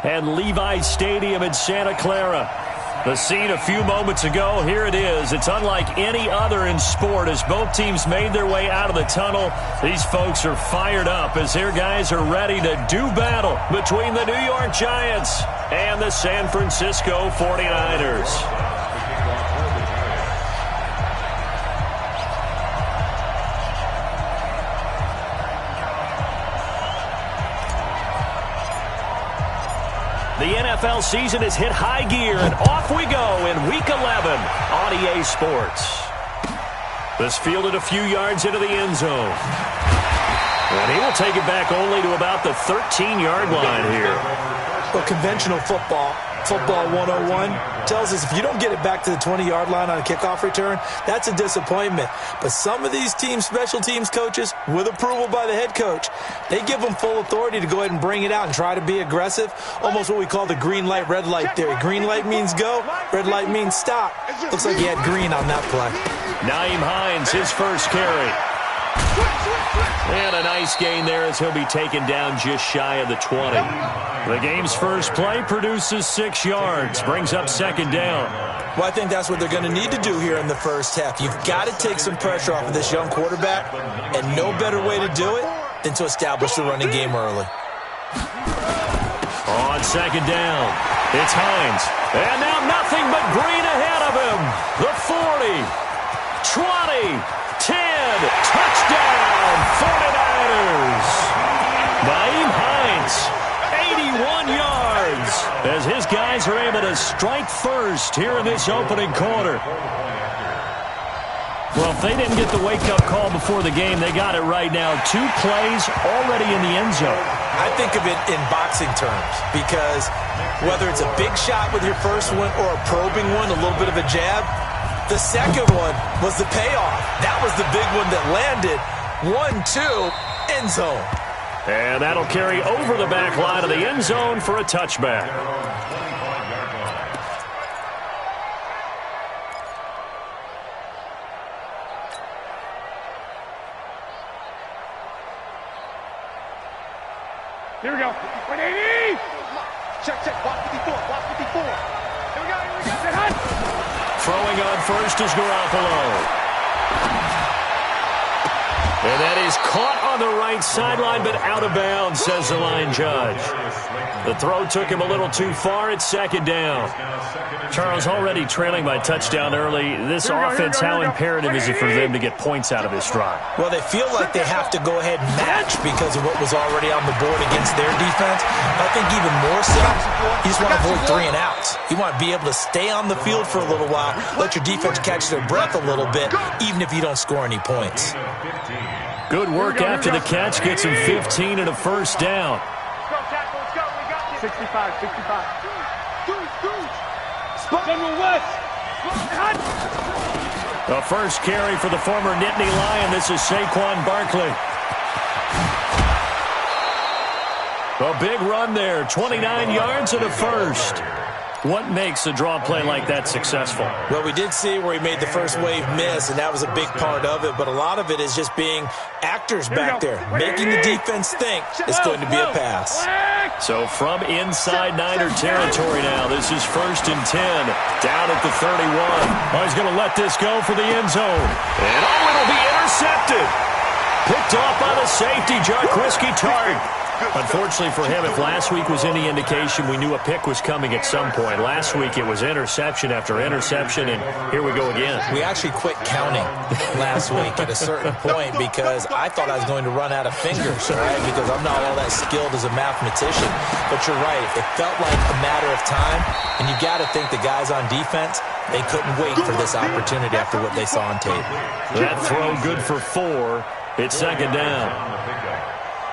and Levi's Stadium in Santa Clara. The scene a few moments ago, here it is. It's unlike any other in sport as both teams made their way out of the tunnel. These folks are fired up as their guys are ready to do battle between the New York Giants and the San Francisco 49ers. The NFL season has hit high gear, and off we go in Week 11 on EA Sports. This fielded a few yards into the end zone. And he will take it back only to about the 13-yard line here. Well, conventional football 101, tells us if you don't get it back to the 20-yard line on a kickoff return, that's a disappointment. But some of these teams, special teams coaches, with approval by the head coach, they give them full authority to go ahead and bring it out and try to be aggressive, almost what we call the green light, red light theory. Green light means go, red light means stop. Looks like he had green on that play. Nyheim Hines, his first carry. And a nice gain there as he'll be taken down just shy of the 20. The game's first play produces 6 yards, brings up second down. Well, I think that's what they're going to need to do here in the first half. You've got to take some pressure off of this young quarterback, and no better way to do it than to establish the running game early. On second down, it's Hines. And now nothing but green ahead of him. The 40, 20, 10, touchdown, 49ers. Nyheim Hines, 81 yards, as his guys are able to strike first here in this opening quarter. Well, if they didn't get the wake-up call before the game, they got it right now. 2 plays already in the end zone. I think of it in boxing terms because whether it's a big shot with your first one or a probing one, a little bit of a jab, the second one was the payoff. That was the big one that landed. 1-2, end zone. And that'll carry over the back line of the end zone for a touchback. Here we go. 180. Check, block 54, block 54. Here we go. Get hot. Throwing on first is Garoppolo. And that is caught on the right sideline, but out of bounds, says the line judge. The throw took him a little too far. It's second down. Charles, already trailing by touchdown early. This offense, how imperative is it for them to get points out of this drive? Well, they feel like they have to go ahead and match because of what was already on the board against their defense. I think even more so, you just want to avoid 3 and outs. You want to be able to stay on the field for a little while, let your defense catch their breath a little bit, even if you don't score any points. Good work after the catch. Gets him 15 and a first down. 65. General West. The first carry for the former Nittany Lion. This is Saquon Barkley. A big run there. 29 yards and a first. What makes a draw play like that successful? Well, we did see where he made the first wave miss, and that was a big part of it. But a lot of it is just being actors back there, making the defense think it's going to be a pass. So from inside Niner territory now, this is 1st and 10, down at the 31. Oh, he's going to let this go for the end zone. And it'll be intercepted. Picked off by the safety, Jarquiski Tartt. Unfortunately for him, if last week was any indication, we knew a pick was coming at some point. Last week it was interception after interception, and here we go again. We actually quit counting last week at a certain point because I thought I was going to run out of fingers, right? Because I'm not all that skilled as a mathematician. But you're right. It felt like a matter of time, and you got to think the guys on defense, they couldn't wait for this opportunity after what they saw on tape. That throw good for 4. It's second down.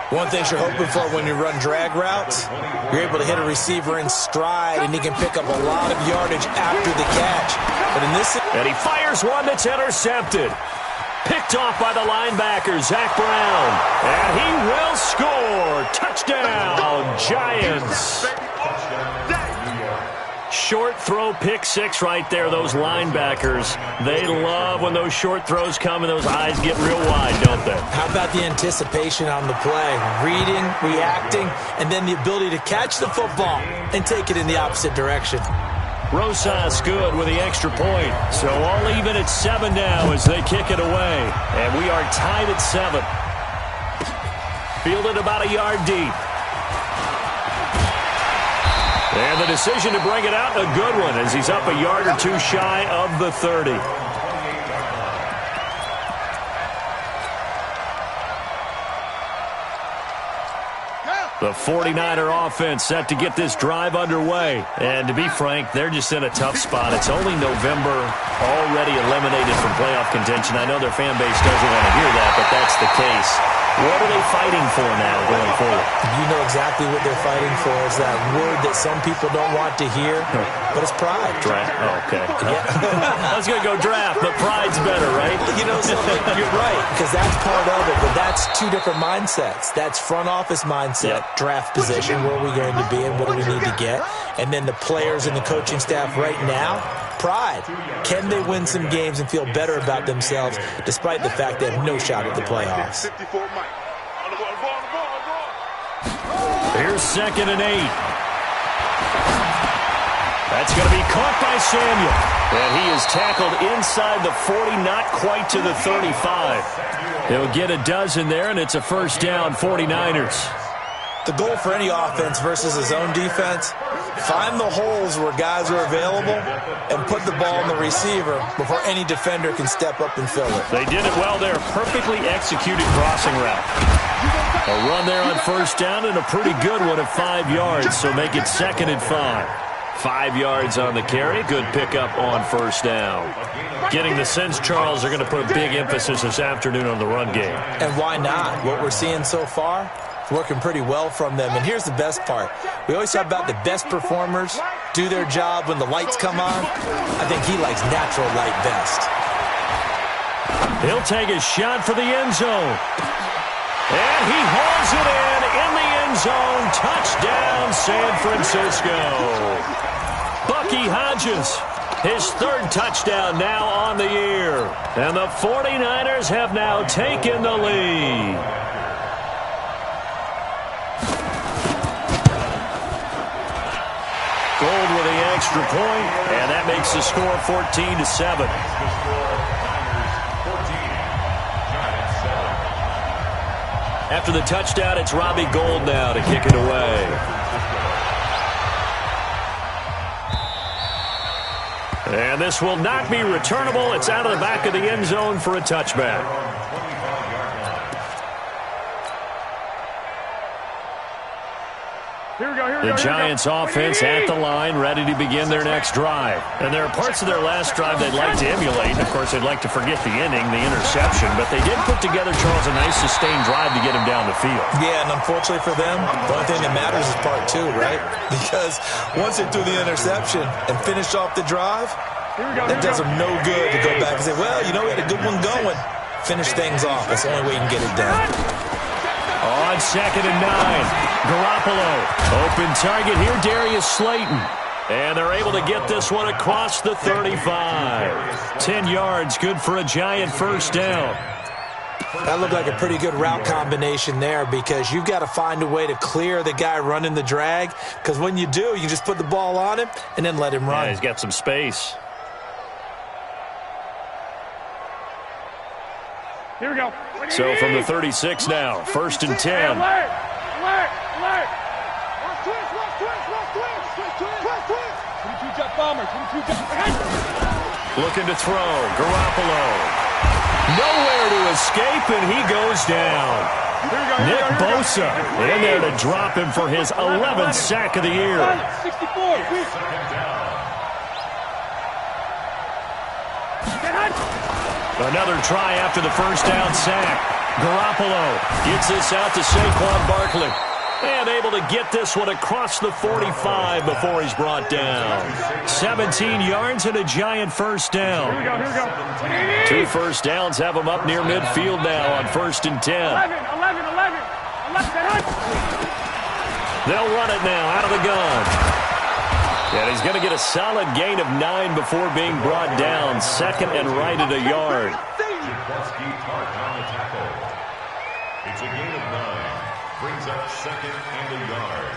One thing you're hoping for when you run drag routes, you're able to hit a receiver in stride, and he can pick up a lot of yardage after the catch. But in this, and he fires one that's intercepted. Picked off by the linebacker, Zach Brown. And he will score. Touchdown, Giants. short throw pick six right there. Those linebackers, they love when those short throws come and those eyes get real wide, don't they? How about the anticipation on the play? Reading, reacting, and then the ability to catch the football and take it in the opposite direction. Rosas good with the extra point. So all even at 7 now as they kick it away. And we are tied at 7. Fielded about a yard deep. And the decision to bring it out, a good one, as he's up a yard or two shy of the 30. The 49er offense set to get this drive underway. And to be frank, they're just in a tough spot. It's only November, already eliminated from playoff contention. I know their fan base doesn't want to hear that, but that's the case. What are they fighting for now going forward? You know exactly what they're fighting for. Is that word that some people don't want to hear, but it's pride. Draft. Oh, okay. Yeah. I was going to go draft, but pride's better, right? You know something? You're right, because that's part of it, but that's two different mindsets. That's front office mindset, draft position, where are we going to be and what do we need to get? And then the players and the coaching staff right now, pride. Can they win some games and feel better about themselves despite the fact they have no shot at the playoffs? Here's 2nd and 8. That's going to be caught by Samuel. And he is tackled inside the 40, not quite to the 35. He'll get a dozen there, and it's a first down, 49ers. The goal for any offense versus his own defense, find the holes where guys are available and put the ball in the receiver before any defender can step up and fill it. They did it well there. Perfectly executed crossing route. A run there on first down and a pretty good one at 5 yards, so make it 2nd and 5. 5 yards on the carry. Good pickup on first down. Getting the sense, Charles, they're going to put a big emphasis this afternoon on the run game. And why not? What we're seeing so far, working pretty well from them. And here's the best part. We always talk about the best performers do their job when the lights come on. I think he likes natural light best. He'll take a shot for the end zone. And he hauls it in the end zone. Touchdown, San Francisco. Bucky Hodges, his 3rd touchdown now on the year. And the 49ers have now taken the lead. Gold with the extra point, and that makes the score 14-7. After the touchdown, it's Robbie Gould now to kick it away. And this will not be returnable. It's out of the back of the end zone for a touchback. The Giants offense at the line, ready to begin their next drive. And there are parts of their last drive they'd like to emulate. Of course, they'd like to forget the inning, the interception. But they did put together, Charles, a nice sustained drive to get him down the field. Yeah, and unfortunately for them, the only thing that matters is part 2, right? Because once they threw the interception and finished off the drive, it does them no good to go back and say, well, you know, we had a good one going. Finish things off. That's the only way you can get it done. On 2nd and 9. Garoppolo, open target here, Darius Slayton. And they're able to get this one across the 35. 10 yards, good for a Giant first down. That looked like a pretty good route combination there because you've got to find a way to clear the guy running the drag, because when you do, you just put the ball on him and then let him run. Yeah, he's got some space. Here we go. So from the 36 now, 1st and 10. Alert! Looking to throw. Garoppolo. Nowhere to escape, and he goes down. Nick Bosa in there to drop him for his 11th sack of the year. 64. Another try after the first down sack. Garoppolo gets this out to Saquon Barkley. And able to get this one across the 45 before he's brought down. 17 yards and a Giant first down. Here we go. 2 first downs have him up near midfield now on 1st and 10. 11. They'll run it now out of the gun. And he's going to get a solid gain of 9 before being brought down. Second and right at a yard. It's a gain of 9. Brings up second and a yard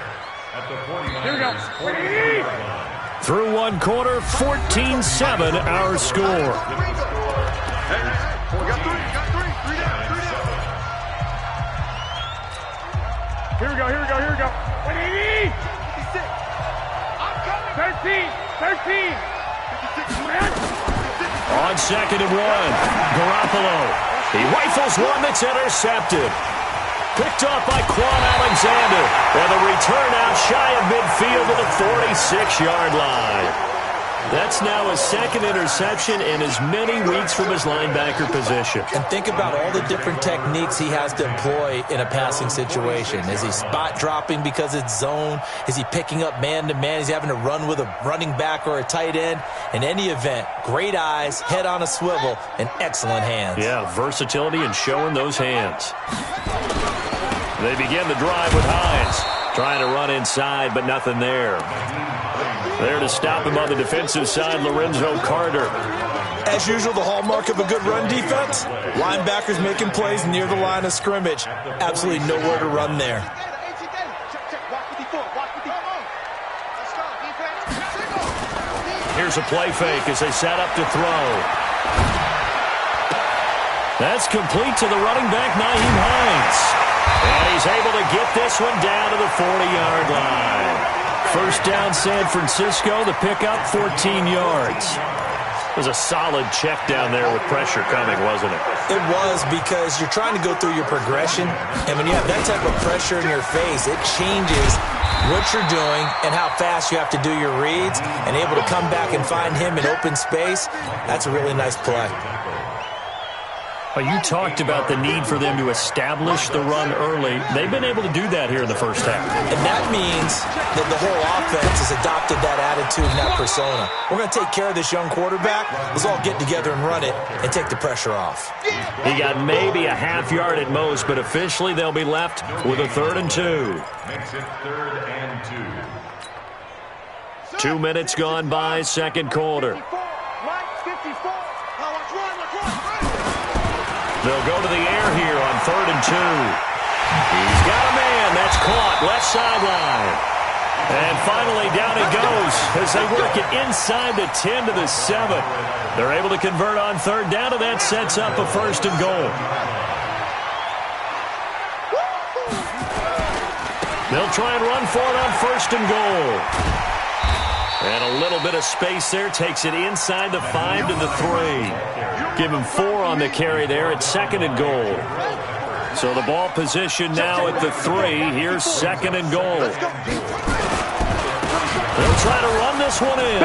at the 49ers. Here we go. 40-yard line. Through one quarter, 14-7 our score. We got 3. Three down. Here we go. 180. 13. On second and 1, Garoppolo. He rifles one that's intercepted. Picked up by Quan Alexander. And the return out shy of midfield to the 46-yard line. That's now his second interception in as many weeks from his linebacker position. And think about all the different techniques he has to employ in a passing situation. Is he spot dropping because it's zone? Is he picking up man-to-man? Is he having to run with a running back or a tight end? In any event, great eyes, head on a swivel, and excellent hands. Yeah, versatility and showing those hands. They begin the drive with Hines. Trying to run inside, but nothing there. There to stop him on the defensive side, Lorenzo Carter. As usual, the hallmark of a good run defense, linebackers making plays near the line of scrimmage. Absolutely nowhere to run there. Here's a play fake as they set up to throw. That's complete to the running back, Nyheim Hines. And he's able to get this one down to the 40-yard line. First down, San Francisco. The pickup, 14 yards. It was a solid check down there with pressure coming, wasn't it? It was, because you're trying to go through your progression, and when you have that type of pressure in your face, it changes what you're doing and how fast you have to do your reads, and able to come back and find him in open space. That's a really nice play. Well, you talked about the need for them to establish the run early. They've been able to do that here in the first half. And that means that the whole offense has adopted that attitude and that persona. We're going to take care of this young quarterback. Let's all get together and run it and take the pressure off. He got maybe a half yard at most, but officially they'll be left with a 3rd and 2. Makes it 3rd and 2. 2 minutes gone by, second quarter. They'll go to the air here on 3rd and 2. He's got a man. That's caught. Left sideline. And finally, down he goes as they work it inside the 10 to the 7. They're able to convert on 3rd down, and that sets up a 1st and goal. They'll try and run for it on 1st and goal. And a little bit of space there takes it inside the 5 to the 3. Give him 4 on the carry there at 2nd and goal. So the ball position now at the 3. Here's 2nd and goal. They'll try to run this one in.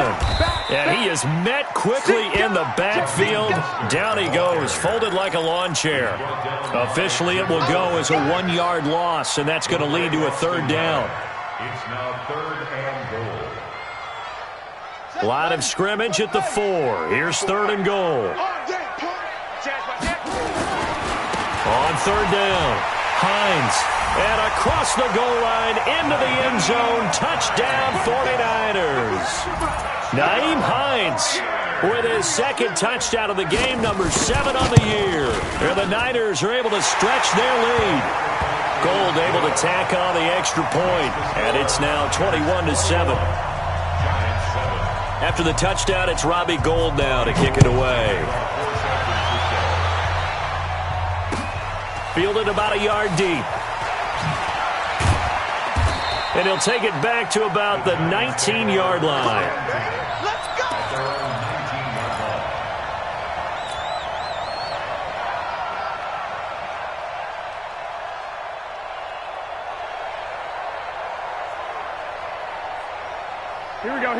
And he is met quickly in the backfield. Down he goes, folded like a lawn chair. Officially, it will go as a 1-yard loss, and that's going to lead to a 3rd down. It's now 3rd and goal. Line of scrimmage at the 4. Here's 3rd and goal. On 3rd down, Hines. And across the goal line, into the end zone. Touchdown, 49ers. Nyheim Hines with his 2nd touchdown of the game, number 7 on the year. And the Niners are able to stretch their lead. Gold able to tack on the extra point. And it's now 21-7. After the touchdown, it's Robbie Gould now to kick it away. Fielded about a yard deep. And he'll take it back to about the 19-yard line. Let's go!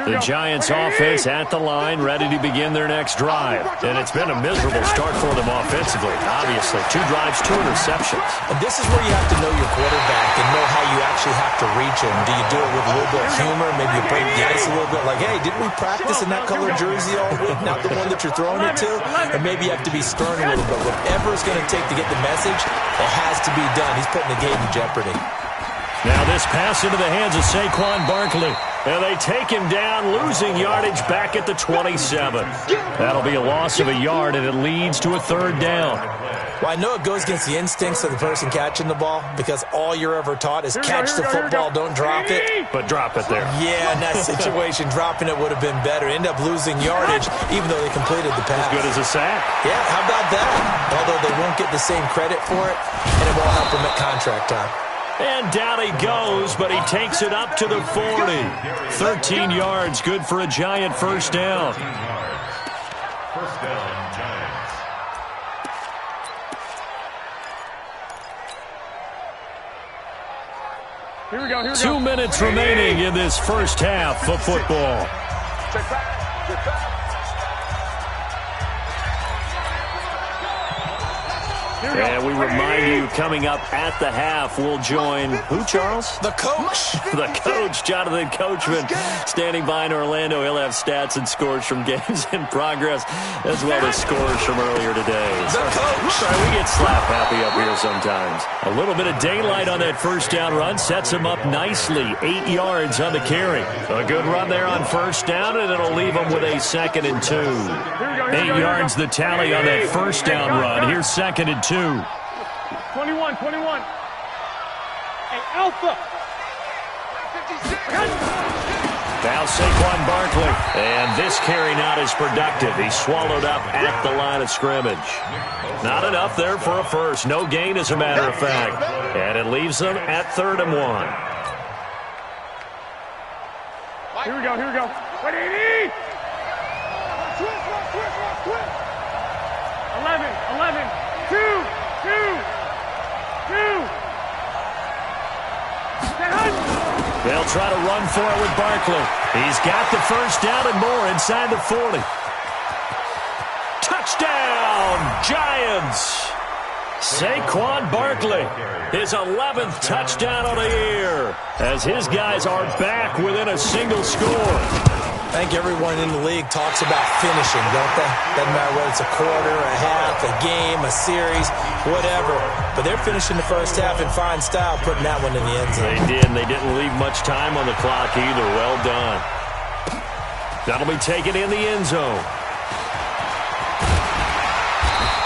The Giants offense at the line, ready to begin their next drive. And it's been a miserable start for them offensively, obviously. 2 drives, 2 interceptions. And this is where you have to know your quarterback and know how you actually have to reach him. Do you do it with a little bit of humor? Maybe you break the ice a little bit like, hey, didn't we practice in that color jersey all week? Not the one that you're throwing it to? Or maybe you have to be stern a little bit. Whatever it's going to take to get the message, it has to be done. He's putting the game in jeopardy. Now this pass into the hands of Saquon Barkley. And they take him down, losing yardage back at the 27. That'll be a loss of a yard, and it leads to a third down. Well, I know it goes against the instincts of the person catching the ball because all you're ever taught is catch the football, don't drop it. But drop it there. Yeah, in that situation, dropping it would have been better. End up losing yardage even though they completed the pass. As good as a sack. Yeah, how about that? Although they won't get the same credit for it, and it won't help them at contract time. And down he goes, but he takes it up to the 40. 13 yards, good for a Giant first down. First down, Giants. Here we go. 2 minutes remaining in this first half of football. Check back. Get back. And we remind you, coming up at the half, we'll join who, Charles? The coach. The coach, Jonathan Coachman, standing by in Orlando. He'll have stats and scores from games in progress, as well as scores from earlier today. The coach. Sorry, we get slap happy up here sometimes. A little bit of daylight on that first down run sets him up nicely. 8 yards on the carry. A good run there on first down, and it'll leave him with a 2nd and 2. 8 yards the tally on that first down run. Here's 2nd and 2. 21. Hey, Alpha. 56. Now Saquon Barkley. And this carry not as productive. He's swallowed up at the line of scrimmage. Not enough there for a first. No gain, as a matter of fact. And it leaves them at 3rd and 1. Here we go. What do you need? 11. 2. They'll try to run for it with Barkley. He's got the first down and more inside the 40. Touchdown, Giants! Saquon Barkley, his 11th touchdown of the year, as his guys are back within a single score. I think everyone in the league talks about finishing, don't they? Doesn't matter whether it's a quarter, a half, a game, a series, whatever. But they're finishing the first half in fine style, putting that one in the end zone. They did, and they didn't leave much time on the clock either. Well done. That'll be taken in the end zone.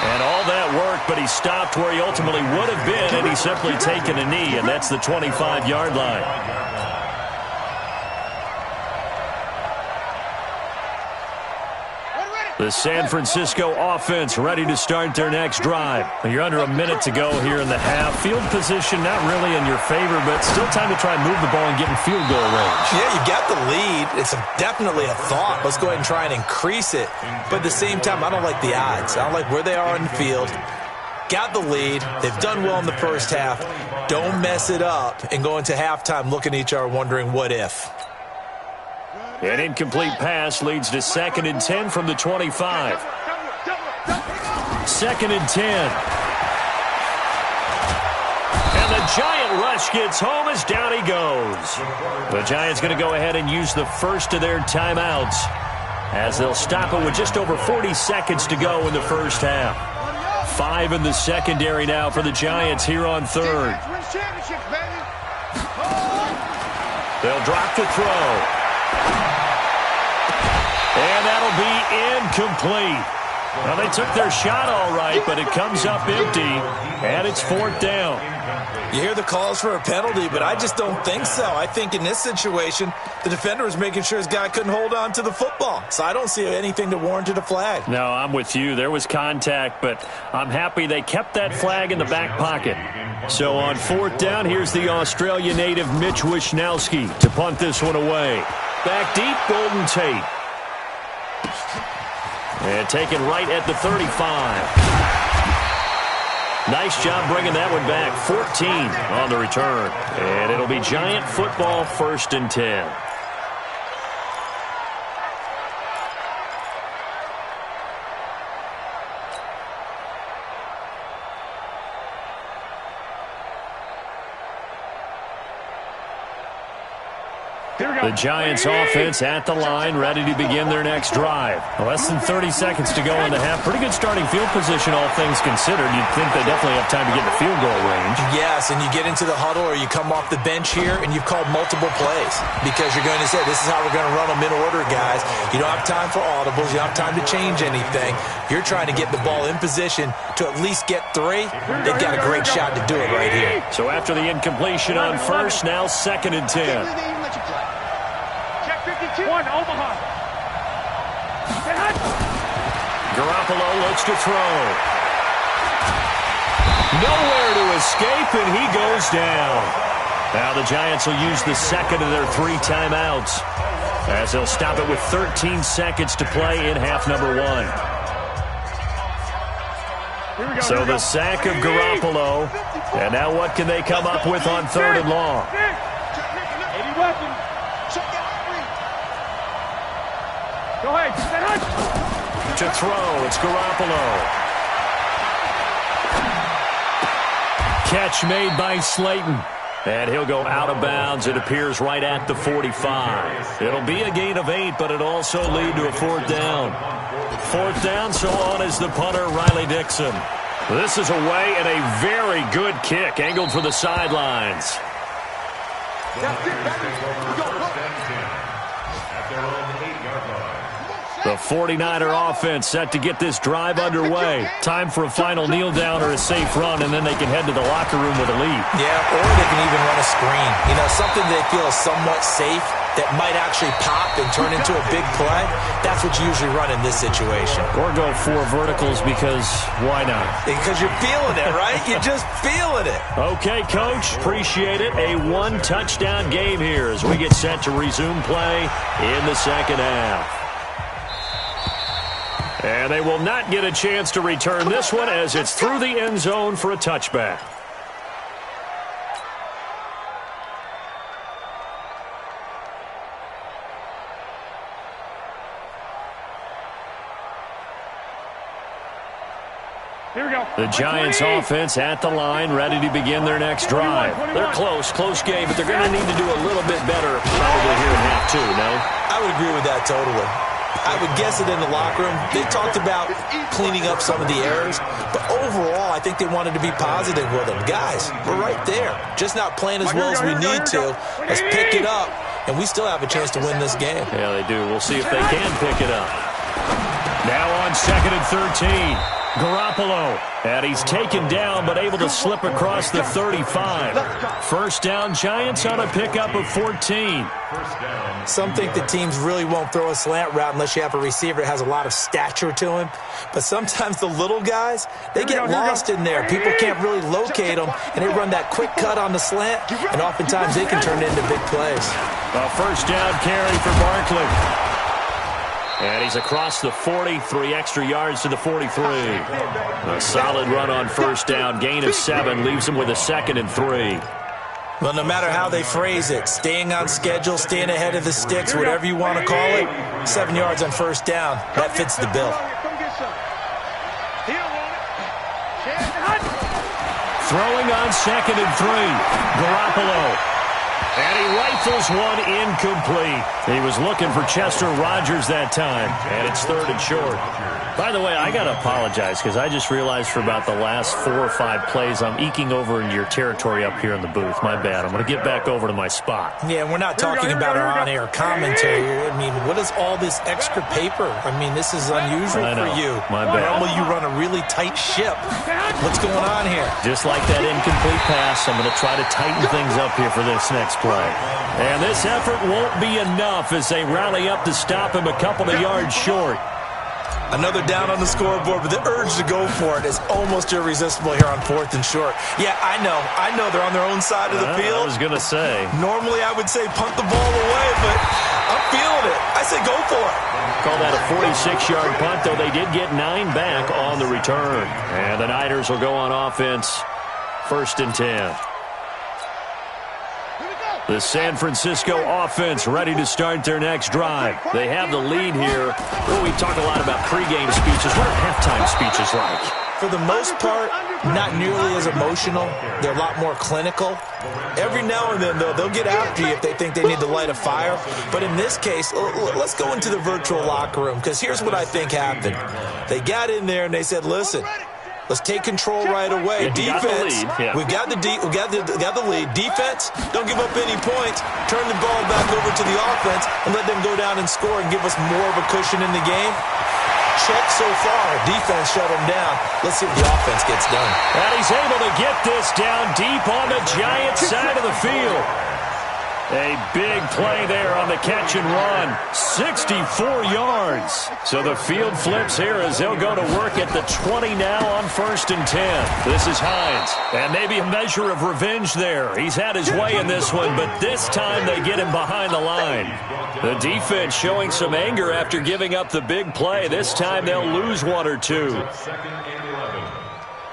And all that work, but he stopped where he ultimately would have been, and he's simply taken a knee, and that's the 25-yard line. The San Francisco offense ready to start their next drive. You're under a minute to go here in the half. Field position not really in your favor, but still time to try and move the ball and get in field goal range. Yeah, you got the lead. It's definitely a thought. Let's go ahead and try and increase it. But at the same time, I don't like the odds. I don't like where they are on the field. Got the lead. They've done well in the first half. Don't mess it up and go into halftime looking at each other wondering what if. An incomplete pass leads to 2nd and 10 from the 25. 2nd and 10. And the Giant rush gets home as down he goes. The Giants going to go ahead and use the first of their timeouts as they'll stop it with just over 40 seconds to go in the first half. 5 in the secondary now for the Giants here on 3rd. They'll drop the throw. And that'll be incomplete. Well, they took their shot all right, but it comes up empty, and it's 4th down. You hear the calls for a penalty, but I just don't think so. I think in this situation, the defender was making sure his guy couldn't hold on to the football. So I don't see anything that warranted a flag. No, I'm with you. There was contact, but I'm happy they kept that flag in the back pocket. So on 4th down, here's the Australia native Mitch Wishnowski to punt this one away. Back deep, Golden Tate. And taken right at the 35. Nice job bringing that one back. 14 on the return. And it'll be Giant football, 1st and 10. Here we The Giants offense at the line, ready to begin their next drive. Less than 30 seconds to go in the half. Pretty good starting field position, all things considered. You'd think they definitely have time to get in the field goal range. Yes, and you get into the huddle or you come off the bench here and you've called multiple plays because you're going to say, this is how we're going to run them in order, guys. You don't have time for audibles. You don't have time to change anything. You're trying to get the ball in position to at least get 3. They've got a great shot to do it right here. So after the incompletion on first, now 2nd and 10. One, Omaha. Garoppolo looks to throw. Nowhere to escape, and he goes down. Now the Giants will use the second of their 3 timeouts as they'll stop it with 13 seconds to play in half number 1. So the sack of Garoppolo, and now what can they come up with on 3rd and long? 80 weapons. Go ahead. To throw, it's Garoppolo. Catch made by Slayton. And he'll go out of bounds. It appears right at the 45. It'll be a gain of 8, but it'll also lead to a 4th down. 4th down, so on is the punter, Riley Dixon. This is away and a very good kick, angled for the sidelines. The 49er offense set to get this drive underway. Time for a final kneel down or a safe run, and then they can head to the locker room with a lead. Yeah, or they can even run a screen. You know, something they feel is somewhat safe that might actually pop and turn into a big play. That's what you usually run in this situation. Or go 4 verticals because why not? Because you're feeling it, right? You're just feeling it. Okay, Coach. Appreciate it. A 1-touchdown game here as we get set to resume play in the second half. And they will not get a chance to return this one as it's through the end zone for a touchback. Here we go. The Giants offense at the line, ready to begin their next drive. They're close game, but they're going to need to do a little bit better probably here in half 2, no? I would agree with that totally. I would guess it in the locker room. They talked about cleaning up some of the errors, but overall, I think they wanted to be positive with them. Guys, we're right there. Just not playing as well as we need to. Let's pick it up, and we still have a chance to win this game. Yeah, they do. We'll see if they can pick it up. Now on 2nd and 13. Garoppolo, and he's taken down but able to slip across the 35. First down, Giants on a pickup of 14. Some think the teams really won't throw a slant route unless you have a receiver that has a lot of stature to him. But sometimes the little guys, they get lost in there. People can't really locate them, and they run that quick cut on the slant, and oftentimes they can turn it into big plays. A first down carry for Barkley. And he's across the 40, 3 extra yards to the 43. A solid run on first down, gain of 7, leaves him with a 2nd and 3. Well, no matter how they phrase it, staying on schedule, staying ahead of the sticks, whatever you want to call it, 7 yards on first down, that fits the bill. Throwing on 2nd and 3, Garoppolo. And he rifles one incomplete. He was looking for Chester Rogers that time, and it's 3rd and short. By the way, I got to apologize because I just realized for about the last 4 or 5 plays I'm eking over into your territory up here in the booth. My bad. I'm going to get back over to my spot. Yeah, we're not talking about our on-air commentary. I mean, what is all this extra paper? I mean, this is unusual for you. My bad. Normally you run a really tight ship. What's going on here? Just like that incomplete pass, I'm going to try to tighten things up here for this next play. And this effort won't be enough as they rally up to stop him a couple of yards short. Another down on the scoreboard, but the urge to go for it is almost irresistible here on 4th and short. Yeah, I know they're on their own side of the field. I was going to say. Normally I would say punt the ball away, but I'm feeling it. I say go for it. Call that a 46-yard punt, though they did get 9 back on the return. And the Niners will go on offense, 1st and 10. The San Francisco offense ready to start their next drive. They have the lead here. Well, we talk a lot about pregame speeches. What are halftime speeches like? For the most part, not nearly as emotional. They're a lot more clinical. Every now and then, though, they'll get after you if they think they need to light a fire. But in this case, let's go into the virtual locker room, because here's what I think happened. They got in there and they said, listen, let's take control right away. Defense, we've got the lead. Defense, don't give up any points. Turn the ball back over to the offense and let them go down and score and give us more of a cushion in the game. Check so far. Defense shut him down. Let's see if the offense gets done. And he's able to get this down deep on the Giants side of the field. A big play there on the catch and run. 64 yards. So the field flips here as they'll go to work at the 20 now on 1st and 10. This is Hines. And maybe a measure of revenge there. He's had his way in this one, but this time they get him behind the line. The defense showing some anger after giving up the big play. This time they'll lose one or two. 2nd and 11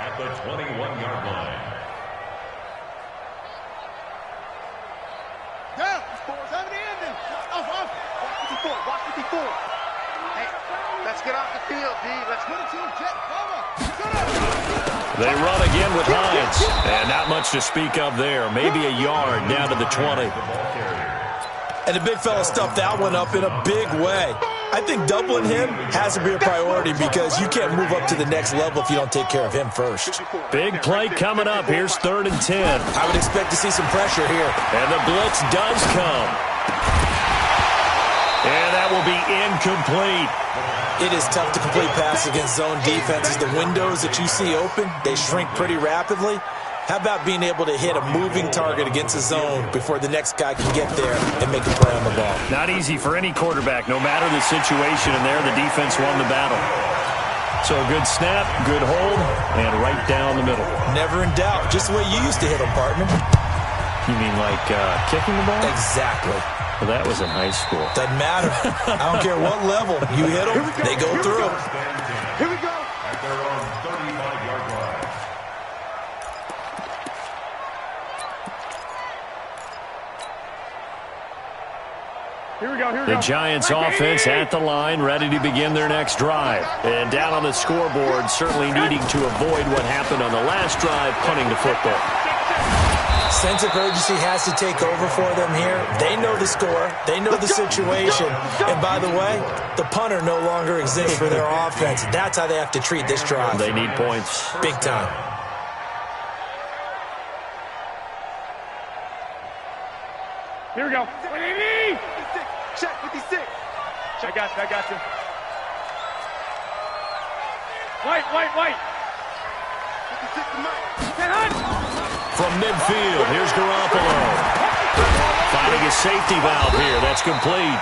at the 21-yard line. Down. Sports over the ending. Off. Watch 54. Hey, let's get off the field, D. Let's put it to him, Jet. They run again with Hines. And not much to speak of there. Maybe a yard down to the 20. And the big fella stuffed that one up in a big way. I think doubling him has to be a priority because you can't move up to the next level if you don't take care of him first. Big play coming up. Here's 3rd and 10. I would expect to see some pressure here. And the blitz does come. And that will be incomplete. It is tough to complete passes against zone defenses. The windows that you see open, they shrink pretty rapidly. How about being able to hit a moving target against a zone before the next guy can get there and make a play on the ball? Not easy for any quarterback. No matter the situation in there, the defense won the battle. So a good snap, good hold, and right down the middle. Never in doubt. Just the way you used to hit them, partner. You mean like kicking the ball? Exactly. Well, that was in high school. Doesn't matter. I don't care what level. You hit them, they go through. Here we go. At their own 35-yard line. Here we go. The Giants offense at the line, ready to begin their next drive. And down on the scoreboard, certainly needing to avoid what happened on the last drive, punting the football. Sense of urgency has to take over for them here. They know the score. They know the situation. And by the way, the punter no longer exists for their offense. That's how they have to treat this drive. They need points. Big time. Here we go. Check 56. I got you. White. 56 to Mike. From midfield, here's Garoppolo. Finding a safety valve here. That's complete.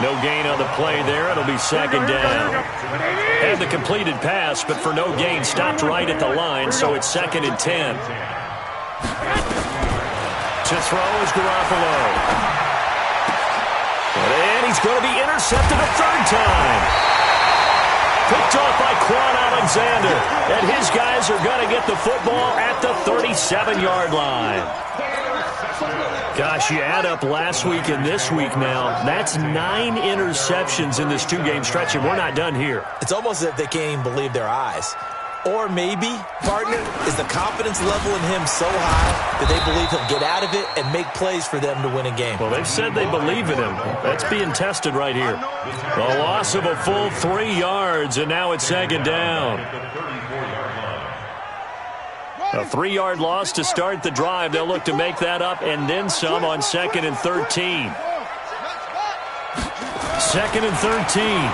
No gain on the play there. It'll be 2nd down. And the completed pass, but for no gain, stopped right at the line, so it's 2nd and 10. To throw is Garoppolo. And he's going to be intercepted a 3rd time. Picked off by Quan Alexander. And his guys are going to get the football at the 37-yard line. Gosh, you add up last week and this week now. That's 9 interceptions in this 2-game stretch, and we're not done here. It's almost as if they can't even believe their eyes. Or maybe, partner, is the confidence level in him so high that they believe he'll get out of it and make plays for them to win a game. Well, they've said they believe in him. That's being tested right here. The loss of a full 3 yards, and now it's 2nd down. A 3-yard loss to start the drive. They'll look to make that up and then some on 2nd and 13. 2nd and 13.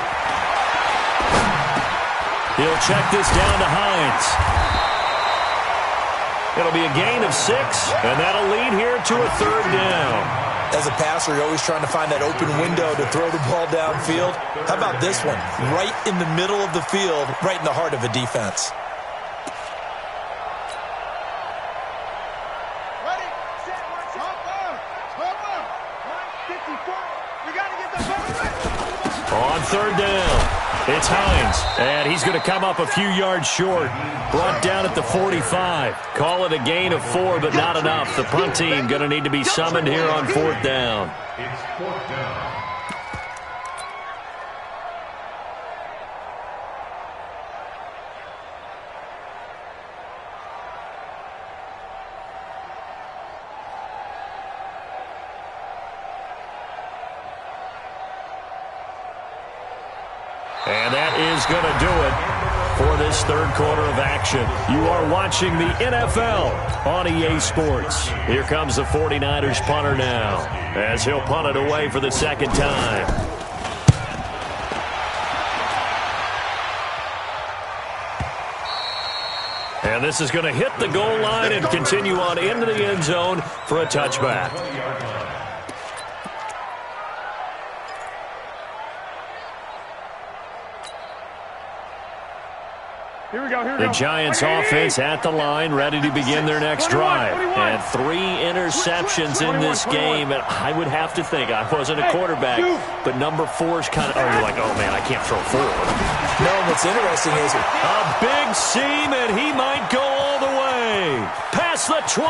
He'll check this down to Hines. It'll be a gain of 6, and that'll lead here to a 3rd down. As a passer, you're always trying to find that open window to throw the ball downfield. How about this one? Right in the middle of the field, right in the heart of a defense. Ready, set, up. 54. We got to get the ball right. On 3rd down. It's Hines, and he's going to come up a few yards short. Brought down at the 45. Call it a gain of 4, but not enough. The punt team going to need to be summoned here on 4th down. It's 4th down. is going to do it for this third quarter of action. You are watching the NFL on EA Sports. Here comes the 49ers punter now, as he'll punt it away for the second time. And this is going to hit the goal line and continue on into the end zone for a touchback. The Giants offense at the line, ready to begin their next drive. And 3 interceptions in this game. And I would have to think, I wasn't a quarterback, but number 4's kind of, oh, you're like, oh, man, I can't throw 4. No, what's interesting is a big seam, and he might go all the way. Past the 20,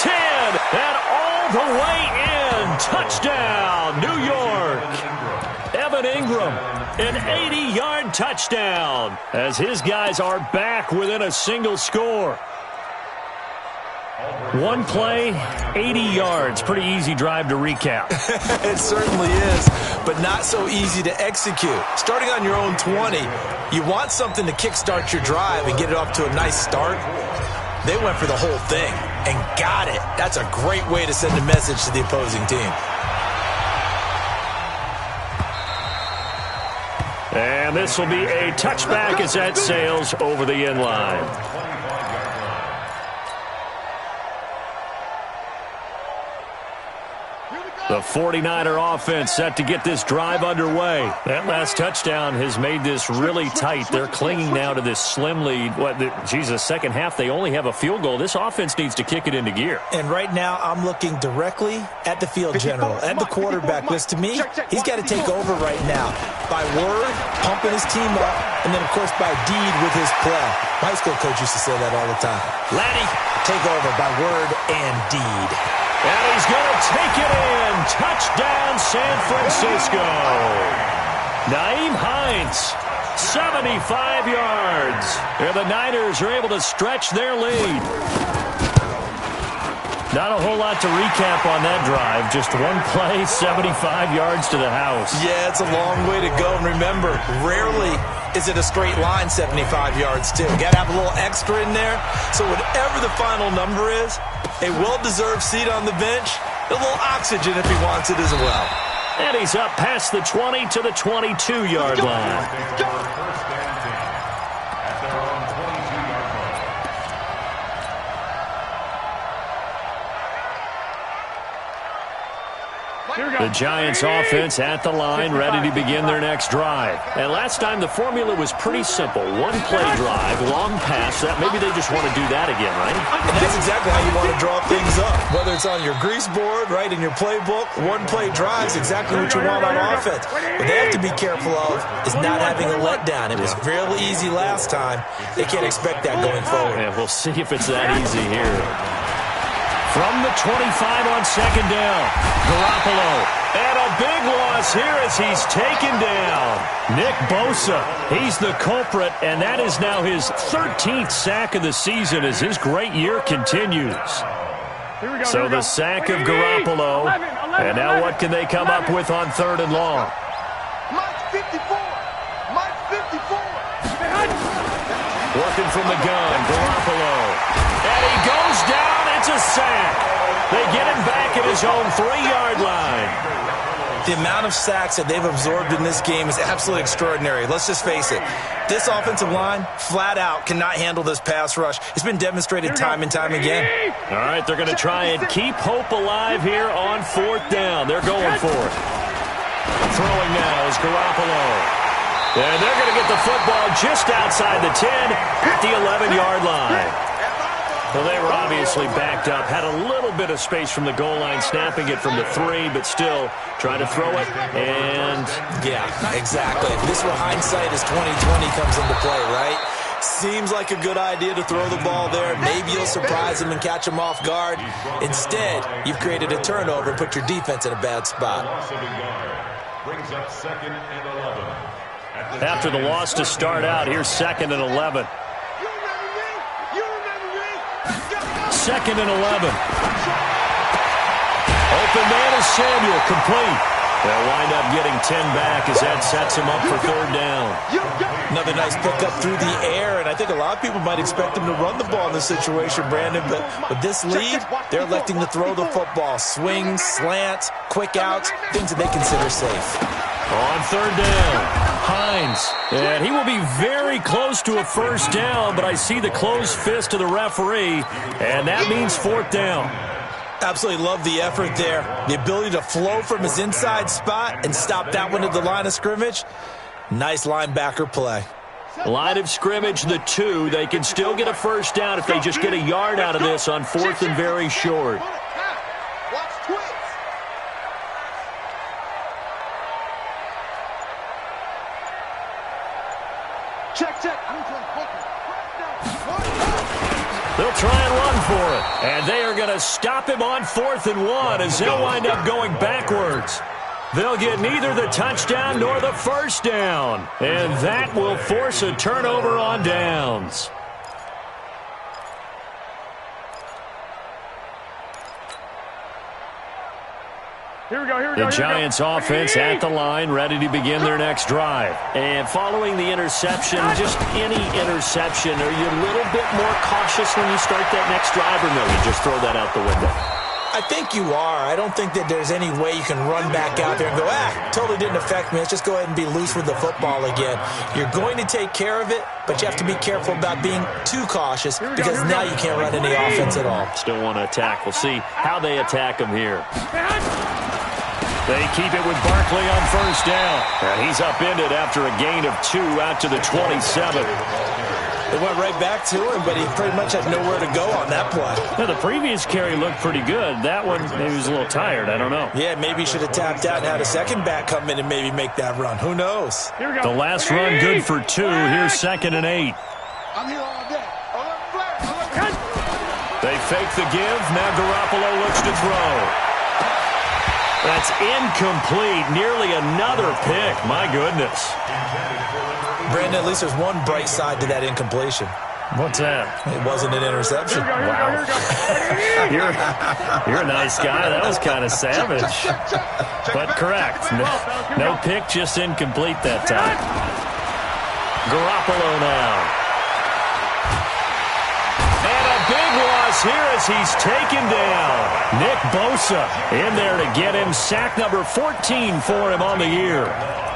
10, and all the way in. Touchdown, New York. Evan Ingram, an 80-yard touchdown, as his guys are back within a single score. One play, 80 yards. Pretty easy drive to recap. It certainly is, but not so easy to execute. Starting on your own 20, you want something to kickstart your drive and get it off to a nice start. They went for the whole thing and got it. That's a great way to send a message to the opposing team. And this will be a touchback as that sails over the end line. The 49er offense set to get this drive underway. That last touchdown has made this really tight. They're clinging now to this slim lead. Second half, they only have a field goal. This offense needs to kick it into gear. And right now, I'm looking directly at the field general, at the quarterback. Because to me, he's got to take over right now. By word, pumping his team up, and then, of course, by deed with his play. My high school coach used to say that all the time. Laddie, take over by word and deed. And he's going to take it in. Touchdown, San Francisco. Nyheim Hines, 75 yards. And the Niners are able to stretch their lead. Not a whole lot to recap on that drive. Just one play, 75 yards to the house. Yeah, it's a long way to go. And remember, rarely is it a straight line 75 yards, too. Got to have a little extra in there. So whatever the final number is, a well-deserved seat on the bench, a little oxygen if he wants it as well. And he's up past the 20 to the 22-yard line. The Giants offense at the line, ready to begin their next drive. And last time the formula was pretty simple. One play drive, long pass. Maybe they just want to do that again, right? And that's exactly how you want to draw things up. Whether it's on your grease board, right, in your playbook, one play drive is exactly what you want on offense. What they have to be careful of is not having a letdown. It was real easy last time. They can't expect that going forward. Yeah, we'll see if it's that easy here. From the 25 on second down, Garoppolo. And a big loss here as he's taken down. Nick Bosa, he's the culprit, and that is now his 13th sack of the season as his great year continues. So the sack of Garoppolo, and now what can they come up with on third and long? Mike 54. Mike 54. Working from the gun, Garoppolo. And he goes down. It's a sack. They get him back at his own 3-yard line. The amount of sacks that they've absorbed in this game is absolutely extraordinary. Let's just face it. This offensive line, flat out, cannot handle this pass rush. It's been demonstrated time and time again. All right, they're going to try and keep hope alive here on fourth down. They're going for it. Throwing now is Garoppolo. And they're going to get the football just outside the 10 at the 11-yard line. Well, they were obviously backed up, had a little bit of space from the goal line, snapping it from the 3, but still trying to throw it, and... Yeah, exactly. This is where hindsight is 20/20 comes into play, right? Seems like a good idea to throw the ball there. Maybe you'll surprise them and catch them off guard. Instead, you've created a turnover and put your defense in a bad spot. Brings up 2nd and 11. After the loss to start out, here's 2nd and 11. 2nd and 11. Open man is Samuel, complete. They'll wind up getting 10 back as that sets him up for third down. Another nice pickup through the air, and I think a lot of people might expect him to run the ball in this situation, Brandon, but with this lead, they're electing to throw the football. Swings, slants, quick outs, things that they consider safe. On third down, Hines. And he will be very close to a first down, but I see the closed fist of the referee, and that means fourth down. Absolutely love the effort there. The ability to flow from his inside spot and stop that one at the line of scrimmage. Nice linebacker play. Line of scrimmage, the 2. They can still get a first down if they just get a yard out of this on fourth and very short. They'll try and run for it. And they are going to stop him on 4th and 1 as they'll wind up going backwards. They'll get neither the touchdown nor the first down. And that will force a turnover on downs. The Giants offense at the line, ready to begin their next drive. And following the interception, just any interception, are you a little bit more cautious when you start that next drive, or no, you just throw that out the window? I think you are. I don't think that there's any way you can run back out there and go, totally didn't affect me. Let's just go ahead and be loose with the football again. You're going to take care of it, but you have to be careful about being too cautious because now you can't run any offense at all. Still want to attack. We'll see how they attack him here. They keep it with Barkley on first down. And he's upended after a gain of 2 out to the 27. They went right back to him, but he pretty much had nowhere to go on that play. Now, the previous carry looked pretty good. That one, maybe he was a little tired. I don't know. Yeah, maybe he should have tapped out and had a second back come in and maybe make that run. Who knows? The last run good for 2. Here's 2nd and 8. I'm here all day. They fake the give. Now Garoppolo looks to throw. That's incomplete. Nearly another pick. My goodness. Brandon, at least there's one bright side to that incompletion. What's that? It wasn't an interception. Wow. You're a nice guy. That was kind of savage. But correct. No pick, just incomplete that time. Garoppolo now. Big loss here as he's taken down. Nick Bosa in there to get him. Sack number 14 for him on the year.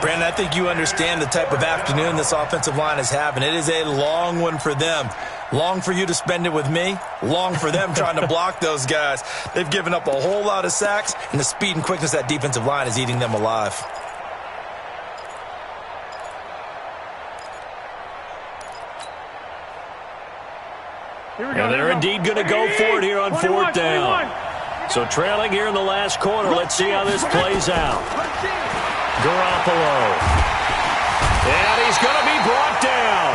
Brandon, I think you understand the type of afternoon this offensive line is having. It is a long one for them. Long for you to spend it with me. Long for them trying to block those guys. They've given up a whole lot of sacks, and the speed and quickness of that defensive line is eating them alive. And they're indeed going to go for it here on 4th down. So trailing here in the last quarter. Let's see how this plays out. Garoppolo. And he's going to be brought down.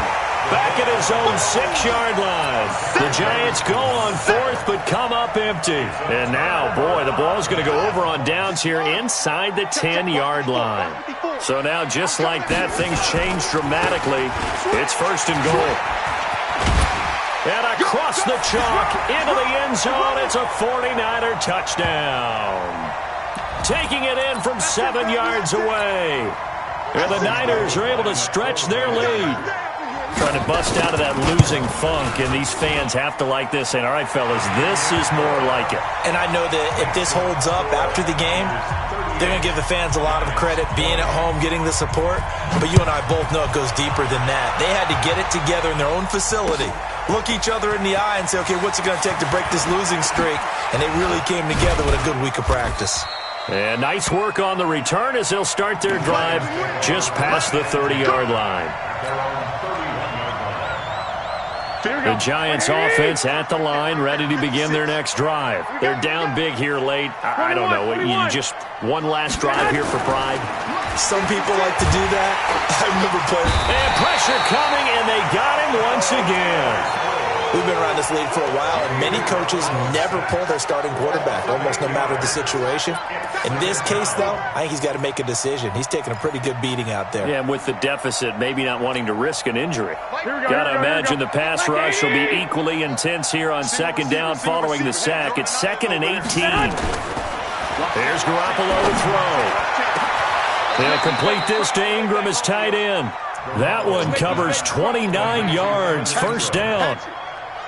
Back at his own 6-yard line. The Giants go on 4th but come up empty. And now, boy, the ball's going to go over on downs here inside the 10-yard line. So now, just like that, things change dramatically. It's 1st and goal. And across the chalk, into the end zone, it's a 49er touchdown. Taking it in from 7 yards away. And the Niners are able to stretch their lead. Trying to bust out of that losing funk, and these fans have to like this. And all right, fellas, this is more like it. And I know that if this holds up after the game, they're going to give the fans a lot of credit being at home, getting the support. But you and I both know it goes deeper than that. They had to get it together in their own facility, look each other in the eye and say, okay, what's it going to take to break this losing streak? And they really came together with a good week of practice. And nice work on the return as they'll start their drive just past the 30-yard line. The Giants offense at the line, ready to begin their next drive. They're down big here late. I don't know. You just one last drive here for pride. Some people like to do that. I remember playing. And pressure coming, and they got him once again. We've been around this league for a while, and many coaches never pull their starting quarterback, almost no matter the situation. In this case, though, I think he's got to make a decision. He's taking a pretty good beating out there. Yeah, and with the deficit, maybe not wanting to risk an injury. Got to imagine the pass rush will be equally intense here on 2nd down following the sack. It's 2nd and 18. There's Garoppolo to throw. He'll complete this to Ingram as tight end. That one covers 29 yards, first down.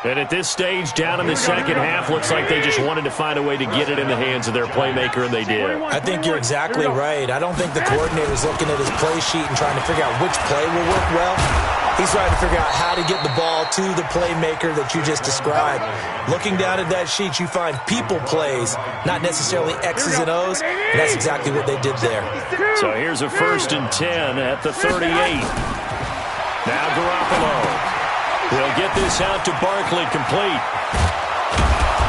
And at this stage, down in the second half, looks like they just wanted to find a way to get it in the hands of their playmaker, and they did. I think you're exactly right. I don't think the coordinator's looking at his play sheet and trying to figure out which play will work well. He's trying to figure out how to get the ball to the playmaker that you just described. Looking down at that sheet, you find people plays, not necessarily X's and O's, and that's exactly what they did there. So here's a 1st and 10 at the 38. Now Garoppolo. He'll get this out to Barkley, complete.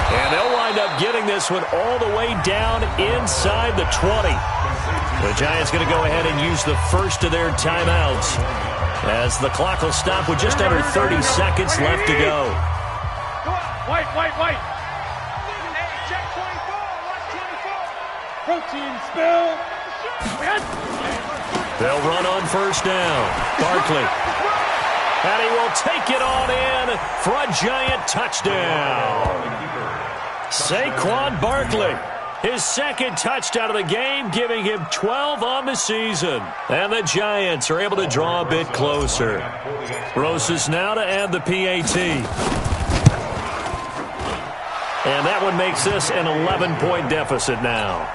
And they'll wind up getting this one all the way down inside the 20. The Giants going to go ahead and use the first of their timeouts, as the clock will stop with just under 30 seconds left to go. White. Check 24. Watch 24. Protein spill. They'll run on first down. Barkley. And he will take it on in for a Giant touchdown. Saquon Barkley, his second touchdown of the game, giving him 12 on the season. And the Giants are able to draw a bit closer. Rosas now to add the PAT. And that one makes this an 11-point deficit now.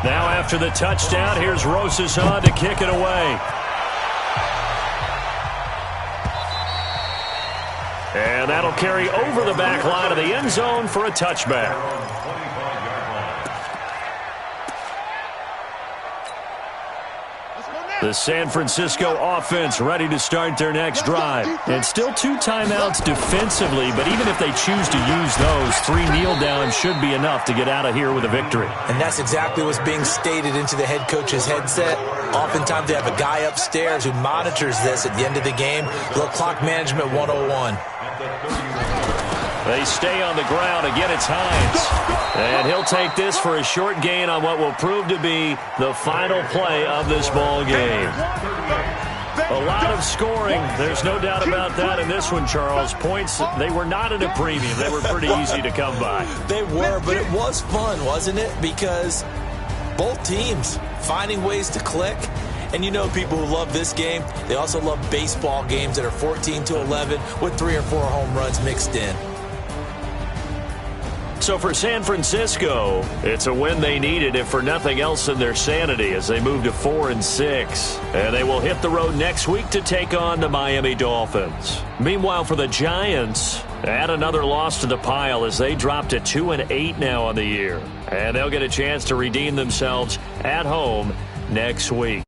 Now after the touchdown, here's Rosas on to kick it away. And that'll carry over the back line of the end zone for a touchback. The San Francisco offense ready to start their next drive. And still 2 timeouts defensively, but even if they choose to use those, 3 kneel downs should be enough to get out of here with a victory. And that's exactly what's being stated into the head coach's headset. Oftentimes they have a guy upstairs who monitors this at the end of the game. Little clock management 101. They stay on the ground. Again, it's Hines. And he'll take this for a short gain on what will prove to be the final play of this ball game. A lot of scoring. There's no doubt about that in this one, Charles. Points, they were not at a premium. They were pretty easy to come by. They were, but it was fun, wasn't it? Because both teams finding ways to click. And you know people who love this game, they also love baseball games that are 14-11 with 3 or 4 home runs mixed in. So for San Francisco, it's a win they needed, if for nothing else than their sanity, as they move to 4-6. And they will hit the road next week to take on the Miami Dolphins. Meanwhile, for the Giants, add another loss to the pile as they drop to 2-8 now on the year. And they'll get a chance to redeem themselves at home next week.